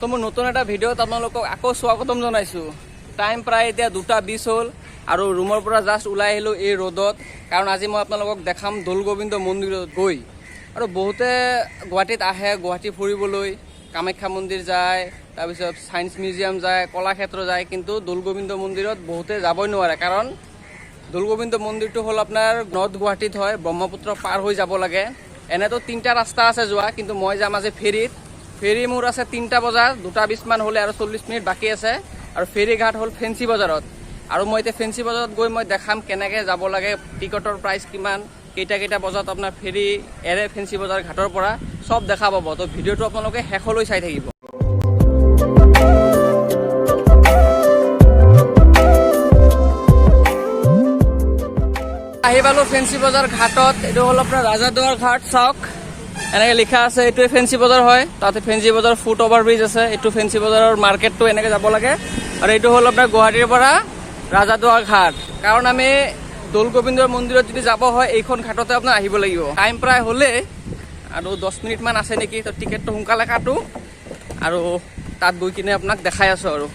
তো মোৰ নতুন এটা ভিডিঅ'ত আপোনালোকক আকৌ স্বাগতম জনাইছোঁ। টাইম প্ৰায় এতিয়া 2:20 হ'ল আৰু ৰুমৰ পৰা জাষ্ট ওলাই আহিলোঁ এই ৰ'দত, কাৰণ আজি মই আপোনালোকক দেখাম দৌলগোবিন্দ মন্দিৰত গৈ। আৰু বহুতে গুৱাহাটীত আহে, গুৱাহাটী ফুৰিবলৈ, কামাখ্যা মন্দিৰ যায়, তাৰপিছত ছায়েন্স মিউজিয়াম যায়, কলাক্ষেত্ৰ যায়, কিন্তু দৌলগোবিন্দ মন্দিৰত বহুতে যাবই নোৱাৰে। কাৰণ দৌলগোবিন্দ মন্দিৰটো হ'ল আপোনাৰ নৰ্থ গুৱাহাটীত হয়, ব্ৰহ্মপুত্ৰ পাৰ হৈ যাব লাগে। এনেতো 3টা ৰাস্তা আছে যোৱা, কিন্তু মই যাম আজি ফেৰীত। ফেৰী মোৰ আছে 3টা বজাত, 2:20 মান হ'লে আৰু 40 মিনিট বাকী আছে। আৰু ফেৰী ঘাট হ'ল ফেঞ্চি বজাৰত। আৰু মই এতিয়া ফেঞ্চি বজাৰত গৈ মই দেখাম কেনেকৈ যাব লাগে, টিকটৰ প্ৰাইচ কিমান, কেইটা বজাত আপোনাৰ ফেৰী এৰে ফেঞ্চি বজাৰ ঘাটৰ পৰা, চব দেখা পাব। তো ভিডিঅ'টো আপোনালোকে শেষলৈ চাই থাকিব। আহি পালোঁ ফেঞ্চি বজাৰ ঘাটত। এইটো হ'ল আপোনাৰ ৰাজাদুৱাৰ ঘাট, চাওক এনেকৈ লিখা আছে, এইটোৱে ফেঞ্চি বজাৰ হয়। তাতে ফেঞ্চি বজাৰ ফুট অভাৰ ব্ৰিজ আছে, এইটো ফেঞ্চি বজাৰৰ মাৰ্কেটটো এনেকৈ যাব লাগে। আৰু এইটো হ'ল আপোনাৰ গুৱাহাটীৰ পৰা ৰাজাদুৱাৰ ঘাট। কাৰণ আমি দৌলগোবিন্দৰ মন্দিৰত যদি যাব হয় এইখন ঘাটতে আপোনাৰ আহিব লাগিব। টাইম প্ৰায় হ'লে আৰু 10 মিনিটমান আছে নেকি, তো টিকেটটো সোনকালে কাটো আৰু তাত গৈ কিনে আপোনাক দেখাই আছোঁ আৰু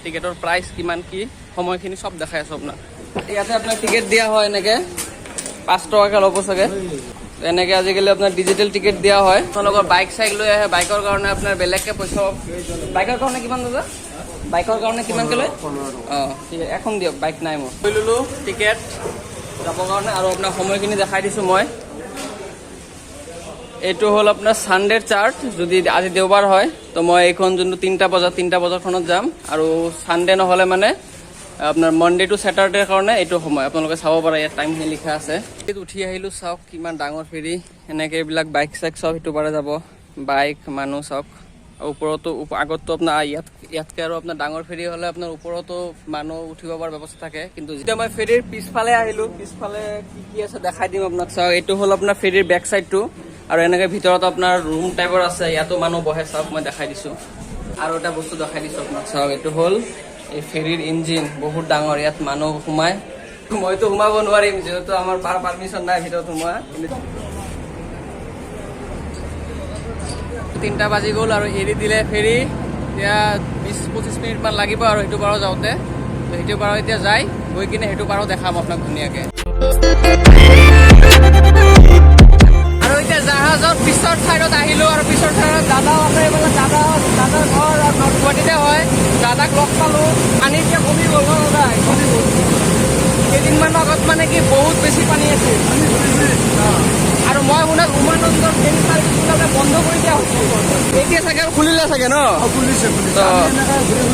টিকেটৰ প্ৰাইচ কিমান কি সময়খিনি চব দেখাই আছোঁ আপোনাক। ইয়াতে আপোনাৰ টিকেট দিয়া হয় এনেকৈ 5 টকাকৈ ল'ব চাগে। এনেকৈ আজিকালি আপোনাৰ ডিজিটেল টিকেট দিয়া হয়। আপোনালোকৰ বাইক চাইক লৈ আহে, বাইকৰ কাৰণে আপোনাৰ বেলেগকৈ পইচা। বাইকৰ কাৰণে কিমান দাদা? বাইকৰ কাৰণে কিমানকৈ লয়? অঁ ঠিক আছে, এখন দিয়ক, বাইক নাই মোৰ। লৈ ল'লোঁ টিকেট যাবৰ কাৰণে, আৰু আপোনাৰ সময়খিনি দেখাই দিছোঁ মই। এইটো হ'ল আপোনাৰ ছানডেৰ চাৰ্ট। যদি আজি দেওবাৰ হয় তো মই এইখন যোনটো 3টা বজাৰখনত যাম, আৰু ছানডে নহ'লে মানে আপোনাৰ মনডে টু ছেটাৰডেৰ কাৰণে এইটো সময় আপোনালোকে চাব পাৰে। ইয়াত টাইমখিনি লিখা আছে। উঠি আহিলোঁ, চাওক কিমান ডাঙৰ ফেৰী। এনেকৈ এইবিলাক বাইক চাইক চব সিটো পাৰে যাব, বাইক মানুহ চাওক। ওপৰতো আগততো আপোনাৰ ইয়াতকৈ আৰু আপোনাৰ ডাঙৰ ফেৰী হ'লে আপোনাৰ ওপৰতো মানুহ উঠিব পৰা ব্যৱস্থা থাকে। কিন্তু যেতিয়া মই ফেৰীৰ পিছফালে আহিলোঁ, পিছফালে কি আছে দেখাই দিম আপোনাক। চাওক এইটো হ'ল আপোনাৰ ফেৰীৰ বেক চাইডটো, আৰু এনেকৈ ভিতৰত আপোনাৰ ৰুম টাইপৰ আছে, ইয়াতো মানুহ বহে, চাওক মই দেখাই দিছোঁ। আৰু এটা বস্তু দেখাই দিছোঁ আপোনাক, চাওক এইটো হ'ল এই ফেৰীৰ ইঞ্জিন, বহুত ডাঙৰ। ইয়াত মানুহ সোমায়, মইতো সোমাব নোৱাৰিম যিহেতু আমাৰ পাৰ্মিশ্যন নাই ভিতৰত সোমোৱা। 3টা বাজি গ'ল আৰু এৰি দিলে ফেৰী। এতিয়া 20-25 মিনিটমান লাগিব আৰু সেইটো পাৰো যাওঁতে। তো সেইটো পাৰো এতিয়া যাই গৈ কিনে সেইটো পাৰো দেখাম আপোনাক ধুনীয়াকৈ। আৰু এতিয়া জাহাজৰ পিছৰ ছাইডত আহিলোঁ, আৰু পিছৰ ছাইডত দাদাও আছে। এইফালে দাদাৰ ঘৰ নৰ্থ গুৱাহাটীতে হয়। দাদাক লগ পালোঁ। পানী এতিয়া কমি গ'ল ন দাদা? কেইদিনমানৰ আগত মানে কি বহুত বেছি পানী আছিল। আৰু মই শুনাত উমানন্দৰ ফেৰী চাৰ্ভিছবিলাক বন্ধ কৰি দিয়া হৈছিল। এতিয়া চাগে খুলিলে চাগে ন? খুলিছে।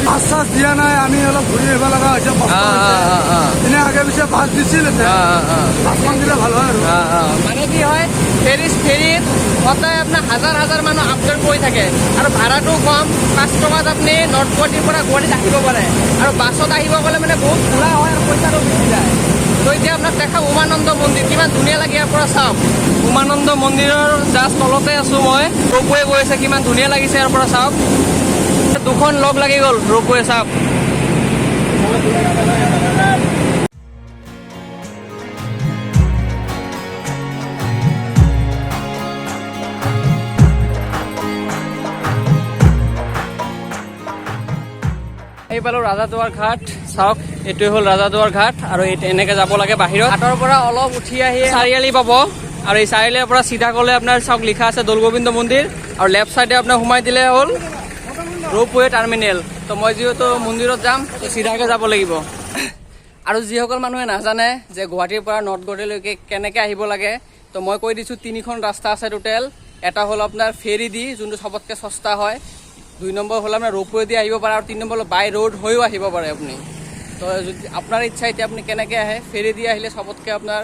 বাছ চাছ দিয়া নাই, আমি অলপ ঘূৰি আহিব লগা হৈছে। এনে আগে পিছে বাছ দিছিল, বাছখন দিলে ভাল হয় আৰু। মানে কি হয়, ফেৰীত সদায় আপোনাৰ হাজাৰ মানুহ আপডেট কৰি থাকে, আৰু ভাড়াটো কম। 5 টকাত আপুনি নৰ্থ গুৱাহাটীৰ পৰা গুৱাহাটীত আহিব পাৰে। আৰু বাছত আহিব গ'লে মানে বহুত ঘূৰা হয় আৰু পইচাটো বেছি যায়। তো এতিয়া আপোনাক দেখাম উমানন্দ মন্দিৰ, কিমান ধুনীয়া লাগে ইয়াৰ পৰা চাওক। উমানন্দ মন্দিৰৰ জাষ্ট তলতে আছোঁ মই। ৰ'পৱে গৈ আছে, কিমান ধুনীয়া লাগিছে ইয়াৰ পৰা চাওক। 2খন লগ লাগি গ'ল ৰ'পৱে, চাওক। আহি পালোঁ ৰাজাদুৱাৰ ঘাট, চাওক এইটোৱে হ'ল ৰাজাদুৱাৰ ঘাট। আৰু এনেকৈ যাব লাগে বাহিৰত। ঘাটৰ পৰা অলপ উঠি আহি চাৰিআলি পাব, আৰু এই চাৰিআলিৰ পৰা চিধা গ'লে আপোনাৰ চাওক লিখা আছে দৌলগোবিন্দ মন্দিৰ, আৰু লেফ্ট চাইডে আপোনাৰ সোমাই দিলে হ'ল ৰ'পৱে টাৰ্মিনেল। তো মই যিহেতু মন্দিৰত যাম, তো চিধাকৈ যাব লাগিব। আৰু যিসকল মানুহে নাজানে যে গুৱাহাটীৰ পৰা নৰ্থ গুৱাহাটীলৈকে কেনেকৈ আহিব লাগে, তো মই কৈ দিছোঁ 3খন ৰাস্তা আছে টোটেল। এটা হ'ল আপোনাৰ ফেৰী দি, যোনটো চবতকৈ সস্তা হয়। 2 নম্বৰ হ'ল আপোনাৰ ৰ'পৱে দি আহিব পাৰে, আৰু 3 নম্বৰ বাই ৰোড হৈও আহিব পাৰে আপুনি। তো যদি আপোনাৰ ইচ্ছা, এতিয়া আপুনি কেনেকৈ আহে, ফেৰী দি আহিলে চবতকৈ আপোনাৰ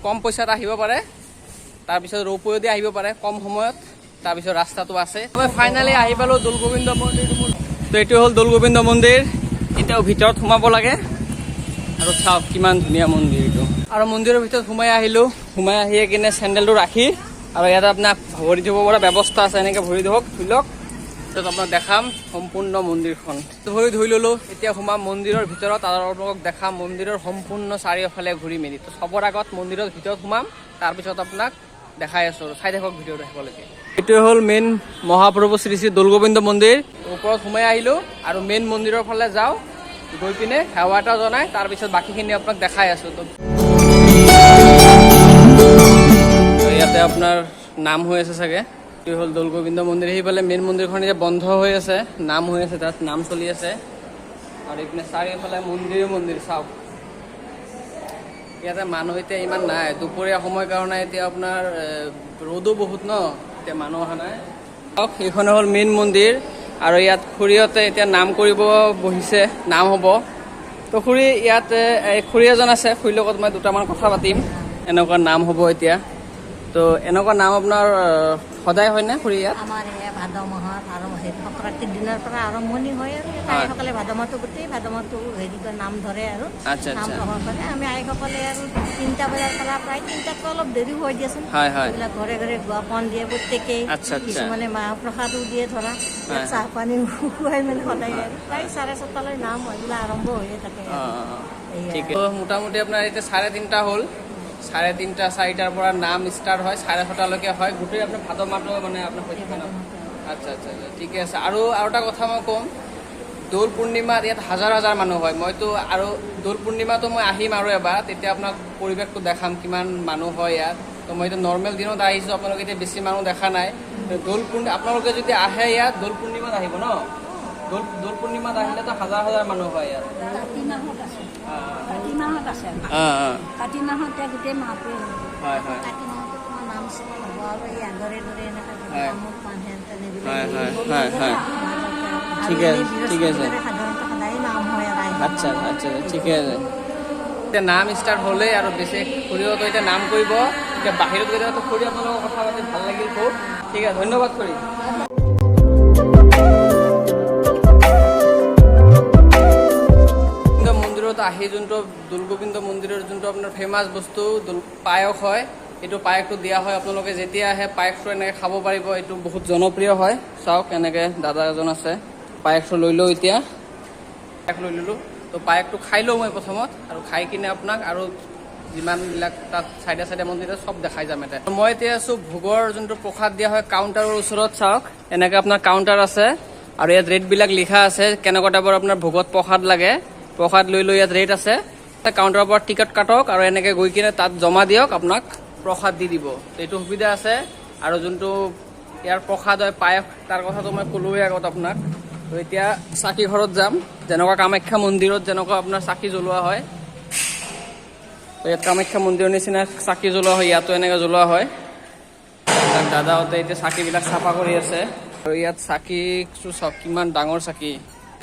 কম পইচাত আহিব পাৰে। তাৰপিছত ৰ'পৱে দি আহিব পাৰে কম সময়ত। তাৰপিছত ৰাস্তাটো আছে। মই ফাইনেলি আহি পালোঁ দৌলগোবিন্দ মন্দিৰ। তো এইটো হ'ল দৌলগোবিন্দ মন্দিৰ। এতিয়াও ভিতৰত সোমাব লাগে, আৰু চাওক কিমান ধুনীয়া মন্দিৰ এইটো। আৰু মন্দিৰৰ ভিতৰত সোমাই আহিলোঁ। সোমাই আহিয়ে কিনে চেণ্ডেলটো ৰাখি, আৰু ইয়াতে আপোনাক ভৰি ধুব পৰা ব্যৱস্থা আছে, এনেকৈ ভৰি ধুই লওক। তাৰপিছত আপোনাক দেখাম সম্পূৰ্ণ মন্দিৰখন। ভৰি ধুই ল'লোঁ, এতিয়া সোমাম মন্দিৰৰ ভিতৰত, আৰু আপোনালোকক দেখাম মন্দিৰৰ সম্পূৰ্ণ চাৰিওফালে ঘূৰি মেলি। তো চবৰ আগত মন্দিৰৰ ভিতৰত সোমাম, তাৰপিছত আপোনাক দেখাই আছোঁ। চাই থাকক ভিডিঅ'টো শেষলৈকে। এইটো হ'ল মেইন মহাপ্ৰভু শ্ৰী শ্ৰী দৌলগোবিন্দ মন্দিৰ। ওপৰত সোমাই আহিলোঁ আৰু মেইন মন্দিৰৰ ফালে যাওঁ, গৈ পিনে সেৱা এটা জনাই তাৰপিছত বাকীখিনি আপোনাক দেখাই আছোঁ। তো ইয়াতে আপোনাৰ নাম হৈ আছে চাগে, এইটো হ'ল দৌলগোবিন্দ মন্দিৰ। সেইফালে মেইন মন্দিৰখন এতিয়া বন্ধ হৈ আছে, নাম হৈ আছে, তাত নাম চলি আছে। আৰু এইপিনে চাৰিওফালে মন্দিৰ চাওক। ইয়াতে মানুহ এতিয়া ইমান নাই, দুপৰীয়া সময় কাৰণে এতিয়া আপোনাৰ ৰ'দো বহুত ন, এতিয়া মানুহ অহা নাই। চাওক এইখনে হ'ল মেইন মন্দিৰ আৰু ইয়াত খুৰীহঁতে এতিয়া নাম কৰিব বহিছে, নাম হ'ব। তো খুৰী ইয়াত খুৰী এজন আছে, খুৰীৰ লগত মই দুটামান কথা পাতিম। এনেকুৱা নাম হ'ব এতিয়া। তো এনেকুৱা নাম আপোনাৰ সদায় হয়নে খুৰী ইয়াত? আমাৰ এই ভাদ মাহত আৰু সংক্ৰান্তিৰ দিনৰ পৰা আৰম্ভণি হয় আৰু আইসকলে ভাদ মাহটো গোটেই ভাদ মাহটো হেৰি কৰে, নাম ধৰে আৰু আচ্ছা নাম আচ্ছা। গ্ৰহণ কৰে। আমি আইসকলে আৰু 3টা বজাৰ পৰা প্ৰায় 3টাতকৈ অলপ দেৰি হৈ দিয়াচোন। হয় হয়। এইবিলাক ঘৰে ঘৰে গুৱাপন দিয়ে প্ৰত্যেকেই, আচ্ছা আচ্ছা। কিছুমানে মাহ প্ৰসাদো দিয়ে ধৰা, হয়। চাহ পানী খুৱাই মানে সদায় আৰু প্ৰায় 4:30টালৈ নাম এইবিলাক আৰম্ভ হৈয়ে থাকে। ঠিক আছে। মোটামুটি আপোনাৰ এতিয়া 3:30 হ'ল, 3:30 4টাৰ পৰা নাম ষ্টাৰ্ট হয়, 6:30লৈকে হয়। গোটেই আপোনাৰ ভাদ মাহটো মানে আপোনাৰ হৈ থাকে ন? আচ্ছা আচ্ছা আচ্ছা, ঠিকে আছে। আৰু এটা কথা মই ক'ম, দৌল পূৰ্ণিমাত ইয়াত হাজাৰ হাজাৰ মানুহ হয়। মইতো আৰু দৌল পূৰ্ণিমাটো মই আহিম আৰু এবাৰ, তেতিয়া আপোনাক পৰিৱেশটো দেখাম কিমান মানুহ হয় ইয়াত। তো মই এতিয়া নৰ্মেল দিনত আহিছোঁ, আপোনালোকে এতিয়া বেছি মানুহ দেখা নাই। আপোনালোকে যদি আহে ইয়াত দৌল পূৰ্ণিমাত আহিব ন, দৌল পূৰ্ণিমাত আহিলেতো হাজাৰ হাজাৰ মানুহ হয় ইয়াত। কাতি মাহত আছে, কাতি মাহত আছে, কাতি মাহতে গোটেই মাহটোৱে হয় হয় কাতি মাহতো তোমাৰ নাম চাম হ'ব আৰু এই আগৰে দৰে এনেকৈ হয়। আমোদ পাণহেন হয় হয় হয় হয়। ঠিক আছে ঠিক আছে। সাধাৰণতে সদায় নাম হয় আৰু আচ্ছা আচ্ছা ঠিকে আছে। এতিয়া নাম ষ্টাৰ্ট হ'লেই আৰু বেছি খুৰীহঁতো এতিয়া নাম কৰিব। এতিয়া বাহিৰত গৈ তো খুৰী আপোনালোকৰ কথা পাতি ভাল লাগিল খুব। ঠিক আছে, ধন্যবাদ খুৰী। মন্দিৰত আহি যোনটো দৌলগোবিন্দ মন্দিৰৰ যোনটো আপোনাৰ ফেমাছ বস্তু পায়স হয়, এইটো পায়সটো দিয়া হয়। আপোনালোকে যেতিয়া আহে পায়সটো এনেকৈ খাব পাৰিব, এইটো বহুত জনপ্ৰিয় হয়। চাওক এনেকৈ দাদা এজন আছে, পায়সটো লৈ লওঁ এতিয়া। পায়স লৈ ল'লোঁ। তো পায়সটো খাই লওঁ মই প্ৰথমত, আৰু খাই কিনে আপোনাক আৰু যিমানবিলাক তাত চাইডে চাইডে মন্দিৰত চব দেখাই যাম এটা। মই এতিয়া আছোঁ ভোগৰ যোনটো প্ৰসাদ দিয়া হয় কাউণ্টাৰৰ ওচৰত। চাওক এনেকৈ আপোনাৰ কাউণ্টাৰ আছে আৰু ইয়াত ৰেটবিলাক লিখা আছে, কেনেকুৱা টাইপৰ আপোনাৰ ভোগত প্ৰসাদ লাগে। প্ৰসাদ লৈ ইয়াত ৰেট আছে। কাউণ্টাৰৰ পৰা টিকট কাটক আৰু এনেকৈ গৈ কিনে তাত জমা দিয়ক, আপোনাক প্ৰসাদ দি দিব। এইটো সুবিধা আছে। আৰু যোনটো ইয়াৰ প্ৰসাদ হয় পায়স, তাৰ কথাটো মই ক'লোৱেই আগত আপোনাক। তো এতিয়া চাকি ঘৰত যাম, যেনেকুৱা কামাখ্যা মন্দিৰত যেনেকুৱা আপোনাৰ চাকি জ্বলোৱা হয়, তো ইয়াত কামাখ্যা মন্দিৰৰ নিচিনা চাকি জ্বলোৱা হয়, ইয়াতো এনেকৈ জ্বলোৱা হয়। দাদাহঁতে এতিয়া চাকিবিলাক চাফা কৰি আছে। আৰু ইয়াত চাকি চাওক কিমান ডাঙৰ চাকি।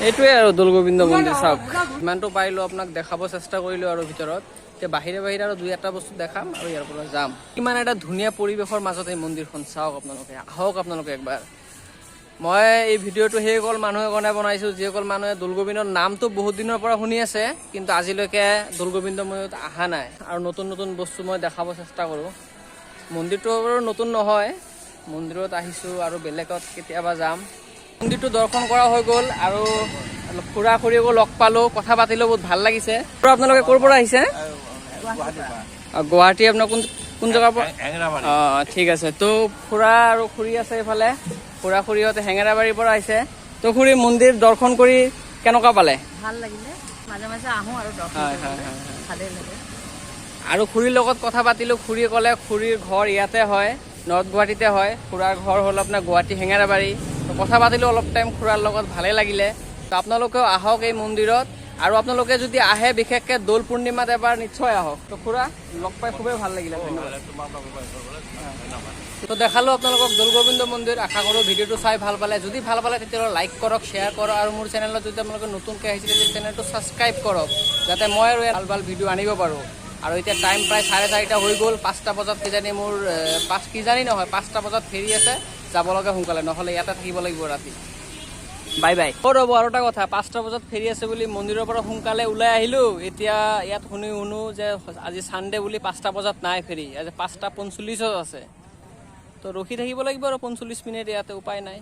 এইটোৱে আৰু দৌলগোবিন্দ মন্দিৰ চাওক। ইমানটো পাৰিলোঁ আপোনাক দেখাব চেষ্টা কৰিলোঁ আৰু ভিতৰত। এতিয়া বাহিৰে বাহিৰে আৰু 2-এটা বস্তু দেখাম আৰু ইয়াৰ পৰা যাম। কিমান এটা ধুনীয়া পৰিৱেশৰ মাজত এই মন্দিৰখন চাওক আপোনালোকে, আহক আপোনালোকে একবাৰ। মই এই ভিডিঅ'টো সেইসকল মানুহে কাৰণে বনাইছোঁ যিসকল মানুহে দৌলগোবিন্দৰ নামটো বহুত দিনৰ পৰা শুনি আছে, কিন্তু আজিলৈকে দৌলগোবিন্দ মন্দিৰত অহা নাই। আৰু নতুন নতুন বস্তু মই দেখাব চেষ্টা কৰোঁ। মন্দিৰটো বাৰু নতুন নহয়, মন্দিৰত আহিছোঁ আৰু বেলেগত কেতিয়াবা যাম। মন্দিৰটো দৰ্শন কৰা হৈ গ'ল আৰু খুৰা খুৰীকো লগ পালোঁ, কথা পাতিলোঁ, বহুত ভাল লাগিছে। আপোনালোকে ক'ৰ পৰা আহিছে? গুৱাহাটী। আপোনাৰ কোন জেগাৰ পৰা? অঁ ঠিক আছে। তো খুৰা আৰু খুৰী আছে এইফালে, খুৰা খুৰীহঁতে হেঙেৰাবাৰীৰ পৰা আহিছে। তো খুৰী মন্দিৰ দৰ্শন কৰি কেনেকুৱা পালে? ভাল লাগিলে, মাজে মাজে আহোঁ আৰু দৰ্শন কৰিবলৈ ভালেই লাগে। আৰু খুৰীৰ লগত কথা পাতিলোঁ। খুৰী ক'লে খুৰীৰ ঘৰ ইয়াতে হয়, নৰ্থ গুৱাহাটীতে হয়। খুৰাৰ ঘৰ হ'ল আপোনাৰ গুৱাহাটী হেঙেৰাবাৰী। তো কথা পাতিলোঁ অলপ টাইম খুৰাৰ লগত, ভালেই লাগিলে। তো আপোনালোকেও আহক এই মন্দিৰত, আৰু আপোনালোকে যদি আহে বিশেষকৈ দৌল পূৰ্ণিমাত এবাৰ নিশ্চয় আহক। তো খুৰা লগ পাই খুবেই ভাল লাগিলে, ধন্যবাদ। তো দেখালোঁ আপোনালোকক দৌলগোবিন্দ মন্দিৰ। আশা কৰোঁ ভিডিঅ'টো চাই ভাল পালে। যদি ভাল পালে তেতিয়াহ'লে লাইক কৰক, শ্বেয়াৰ কৰক, আৰু মোৰ চেনেলত যদি আপোনালোকে নতুনকৈ আহিছে তেতিয়া চেনেলটো ছাবস্ক্ৰাইব কৰক, যাতে মই আৰু ভাল ভাল ভিডিঅ' আনিব পাৰোঁ। আৰু এতিয়া টাইম প্ৰায় 4:30 হৈ গ'ল। 5টা বজাত কিজানি মোৰ 5টা বজাত ফেৰি আছে, যাব লাগে সোনকালে, নহ'লে ইয়াতে থাকিব লাগিব ৰাতি। Bye bye. ৰ'ব আৰু এটা কথা, 5টা বজাত ফেৰি আছে বুলি মন্দিৰৰ পৰা সোনকালে ওলাই আহিলোঁ। এতিয়া ইয়াত শুনো যে আজি ছানডে বুলি 5টা বজাত নাই ফেৰি, আজি 5:45 আছে। তো ৰখি থাকিব লাগিব আৰু 45 মিনিট ইয়াতে, উপায় নাই।